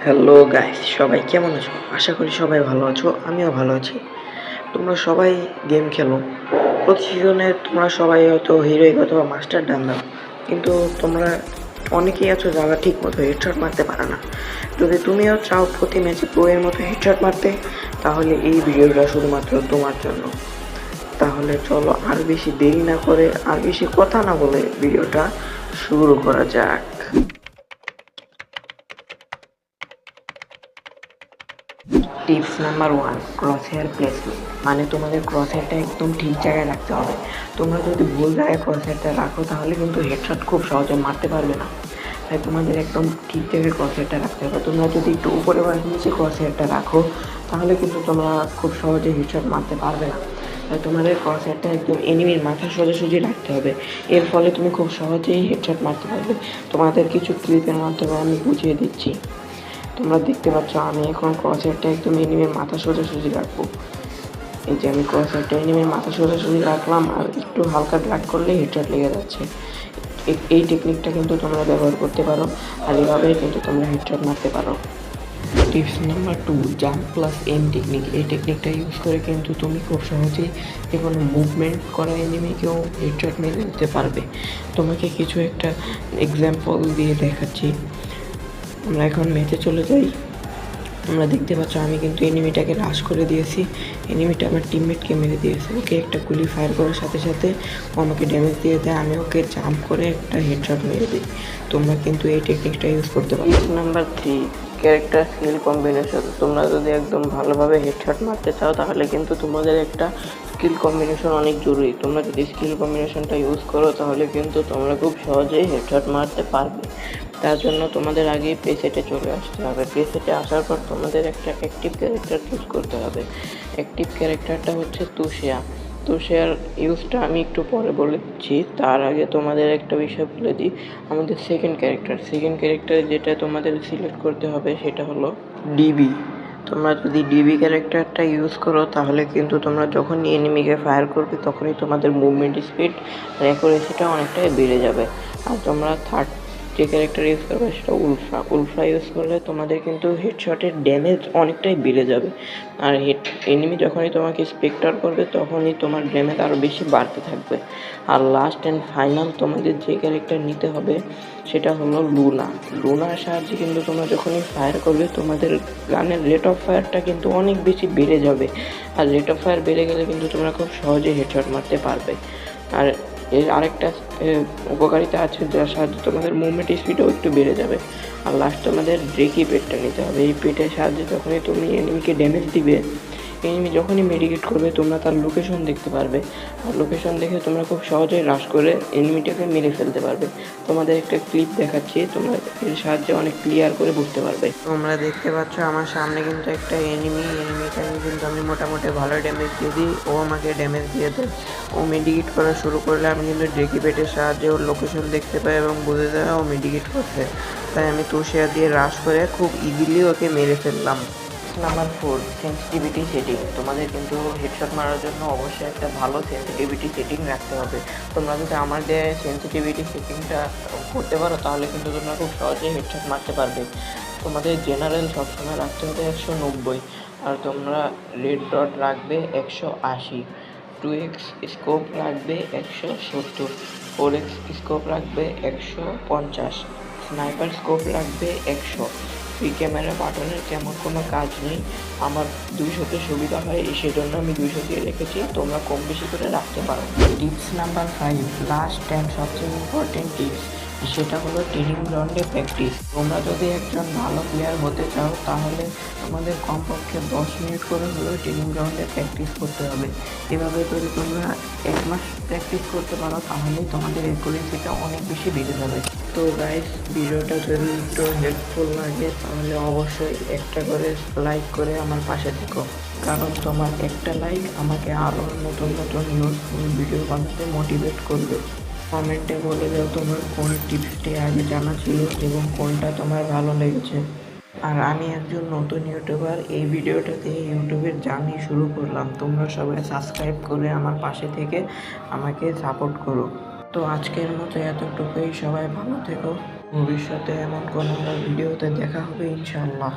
Hello guys, সবাই কেমন আছো? আশা করি সবাই ভালো আছো। আমিও ভালো আছি। তোমরা সবাই গেম খেলো। প্রতি সিজনে তোমরা সবাই হয়তো হিরোইক অথবা মাস্টার ডান দাও, কিন্তু তোমরা অনেকেই আছো যারা ঠিক মতো হেডশট মারতে পারে না। যদি তুমিও চাও প্রতি ম্যাচে প্রো এর মতো হেডশট মারতে, তাহলে এই ভিডিওটা শুধুমাত্র তোমার জন্য। তাহলে চলো আর বেশি দেরি না করে, আর বেশি কথা না বলে ভিডিওটা শুরু করা যাক। Tips number 1, cross hair placement. মানে তোমাদের ক্রস হেয়ারটা একদম ঠিক জায়গায় রাখতে হবে। তোমরা যদি ভুল জায়গায় ক্রস হেয়ারটা রাখো তাহলে কিন্তু হেডশট খুব সহজে মারতে পারবে না। তাই তোমাদের একদম ঠিক জায়গায় ক্রস হেয়ারটা রাখতে হবে। তোমরা যদি একটু উপরে বা নিচে ক্রস হেয়ারটা রাখো তাহলে কিন্তু তোমরা খুব সহজে হেডশট মারতে পারবে না। তাই তোমাদের ক্রস হেয়ারটা একদম এনিমির মাথা সোজাসুজি রাখতে হবে। এর ফলে তুমি খুব সহজেই হেডশট মারতে পারবে। তোমাদের কিছু ক্লিপের মাধ্যমে আমি বুঝিয়ে দিচ্ছি। তোমরা দেখতে পাচ্ছ আমি এখন ক্রস হেয়ারটা একদম এনিমির মাথা সোজাসুজি রাখবো। এই যে আমি ক্রস হেয়ারটা এনিমির মাথা সোজাসুজি রাখলাম, আর একটু হালকা ড্র্যাগ করলে হেডশট লেগে যাচ্ছে। এই টেকনিকটা কিন্তু তোমরা ব্যবহার করতে পারো, আর এভাবেই কিন্তু তোমরা হেডশট মারতে পারো। Tips number 2, jump plus M technique. এই টেকনিকটা ইউজ করে কিন্তু তুমি খুব সহজেই যে কোনো মুভমেন্ট করা এনিমিকেও হেডশট মেরে দিতে পারবে। তোমাকে কিছু একটা এক্সাম্পল দিয়ে দেখাচ্ছি। আমরা এখন ম্যাচে চলে যাই। তোমরা দেখতে পাচ্ছ আমি কিন্তু এনিমিটাকে রাশ করে দিয়েছি। এনিমিটা আমার টিমমেটকে মেরে দিয়েছে। ওকে একটা গুলি ফায়ার করার সাথে সাথে ও আমাকে ড্যামেজ দিয়ে দেয়। আমি ওকে জাম্প করে একটা হেডশট মেরে দিই। তোমরা কিন্তু এই টেকনিকটা ইউজ করতে পারো। টিপ নাম্বার 3, ক্যারেক্টার স্কিল কম্বিনেশন। তোমরা যদি একদম ভালোভাবে হেডশট মারতে চাও তাহলে কিন্তু তোমাদের একটা স্কিল কম্বিনেশন অনেক জরুরি। তোমরা যদি স্কিল কম্বিনেশনটা ইউজ করো তাহলে কিন্তু তোমরা খুব সহজেই হেডশট মারতে পারবে। তার জন্য তোমাদের আগে প্লেসেটে চলে আসতে হবে। প্লেসেটে আসার পর তোমাদের একটা অ্যাক্টিভ ক্যারেক্টার চুজ করতে হবে। অ্যাক্টিভ ক্যারেক্টারটা হচ্ছে তুষিয়া। তুষিয়ার ইউজটা আমি একটু পরে বলে দিচ্ছি। তার আগে তোমাদের একটা বিষয় বলে দিই। আমাদের সেকেন্ড ক্যারেক্টার যেটা তোমাদের সিলেক্ট করতে হবে সেটা হলো ডিবি। তোমরা যদি ডিবি ক্যারেক্টারটা ইউজ করো তাহলে কিন্তু তোমরা যখনই এনিমিকে ফায়ার করবে তখনই তোমাদের মুভমেন্ট স্পিড আর অ্যাকুরেসিটা অনেকটাই বেড়ে যাবে। আর তোমরা থার্ড যে ক্যারেক্টার ইউজ করবে সেটা উলফা ইউজ করলে তোমাদের কিন্তু হেডশটের ড্যামেজ অনেকটাই বেড়ে যাবে। আর এনিমি যখনই তোমাকে স্পেক্টার করবে তখনই তোমার ড্যামেজ আরও বেশি বাড়তে থাকবে। আর লাস্ট অ্যান্ড ফাইনাল তোমাদের যে ক্যারেক্টার নিতে হবে সেটা হলো লুনার সাহায্যে কিন্তু তোমরা যখনই ফায়ার করবে তোমাদের গানের রেট অফ ফায়ারটা কিন্তু অনেক বেশি বেড়ে যাবে। আর রেট অফ ফায়ার বেড়ে গেলে কিন্তু তোমরা খুব সহজে হেডশট মারতে পারবে। আর এর আরেকটা উপকারিতা আছে, যার সাহায্যে তোমাদের মুভমেন্ট স্পিডও একটু বেড়ে যাবে। আর লাস্ট তোমাদের ড্রেকি পেটটা নিতে হবে। এই পেটের সাহায্যে যখনই তুমি এনিমিকে ড্যামেজ দিবে, এনিমি যখনই মেডিকেট করবে তোমরা তার লোকেশন দেখতে পারবে। আর লোকেশন দেখে তোমরা খুব সহজেই রাশ করে এনিমিটাকে মেরে ফেলতে পারবে। তোমাদের একটা ক্লিপ দেখাচ্ছি, তোমরা এর সাহায্যে অনেক ক্লিয়ার করে বুঝতে পারবে। তোমরা দেখতে পাচ্ছ আমার সামনে কিন্তু একটা এনিমিটাকে কিন্তু আমি মোটামুটি ভালো ড্যামেজ দিয়ে দিই। ও আমাকে ড্যামেজ দিয়ে দেয়। ও মেডিকেট করা শুরু করলে আমি কিন্তু ড্রেকি পেটের সাহায্যে ওর লোকেশন দেখতে পাই এবং বুঝে যায় ও মেডিকেট করছে। তাই আমি তুষিয়া দিয়ে রাশ করে খুব ইজিলি ওকে মেরে ফেললাম। Number 4, sensitivity setting. তোমাদের কিন্তু হেডশট মারার জন্য অবশ্যই একটা ভালো সেন্সিটিভিটি সেটিং রাখতে হবে। তোমরা যদি আমার যে সেন্সিটিভিটি সেটিংটা করতে পারো তাহলে কিন্তু তোমরা খুব সহজেই হেডশট মারতে পারবে। তোমাদের জেনারেল সবসময় রাখতে হবে 190, আর তোমরা রেড ডট রাখবে 180, 2x স্কোপ রাখবে 170, 4x স্কোপ রাখবে 150, স্নাইপার স্কোপ রাখবে 100। ফ্রি ক্যামেরা বাটনের তেমন কোনো কাজ নেই। আমার 200তে সুবিধা হয়, সেজন্য আমি 200 দিয়ে রেখেছি। তোমরা কম বেশি করে রাখতে পারো। টিপস নাম্বার 5, লাস্ট অ্যান্ড সবচেয়ে ইম্পর্টেন্ট টিপস, সেটা হলো ট্রেনিং গ্রাউন্ডে প্র্যাকটিস। তোমরা যদি একজন ভালো প্লেয়ার হতে চাও তাহলে তোমাদের কমপক্ষে 10 মিনিট করে হলেও ট্রেনিং গ্রাউন্ডে প্র্যাকটিস করতে হবে। এভাবে যদি তোমরা 1 মাস প্র্যাকটিস করতে পারো তাহলেই তোমাদের অ্যাকুরেসিটা অনেক বেশি বেড়ে যাবে। তো গাইস, ভিডিওটা যদি একটু হেল্পফুল লাগে তাহলে অবশ্যই একটা করে লাইক করে আমার পাশে থেকো, কারণ তোমার একটা লাইক আমাকে আরও নতুন নতুন ইউজফুল ভিডিও বানাতে মোটিভেট করবে। কমেন্টে বলে দাও তোমার কোন টিপসটি আগে জানা ছিল এবং কোনটা তোমার ভালো লেগেছে। আর আমি একজন নতুন ইউটিউবার, এই ভিডিওটাতে ইউটিউবের জার্নি শুরু করলাম। তোমরা সবাই সাবস্ক্রাইব করে আমার পাশে থেকে আমাকে সাপোর্ট করো। তো আজকের মতো এতটুকুই, সবাই ভালো থেকো। ভবিষ্যতে এমন কোনো ভিডিওতে দেখা হবে ইনশাআল্লাহ।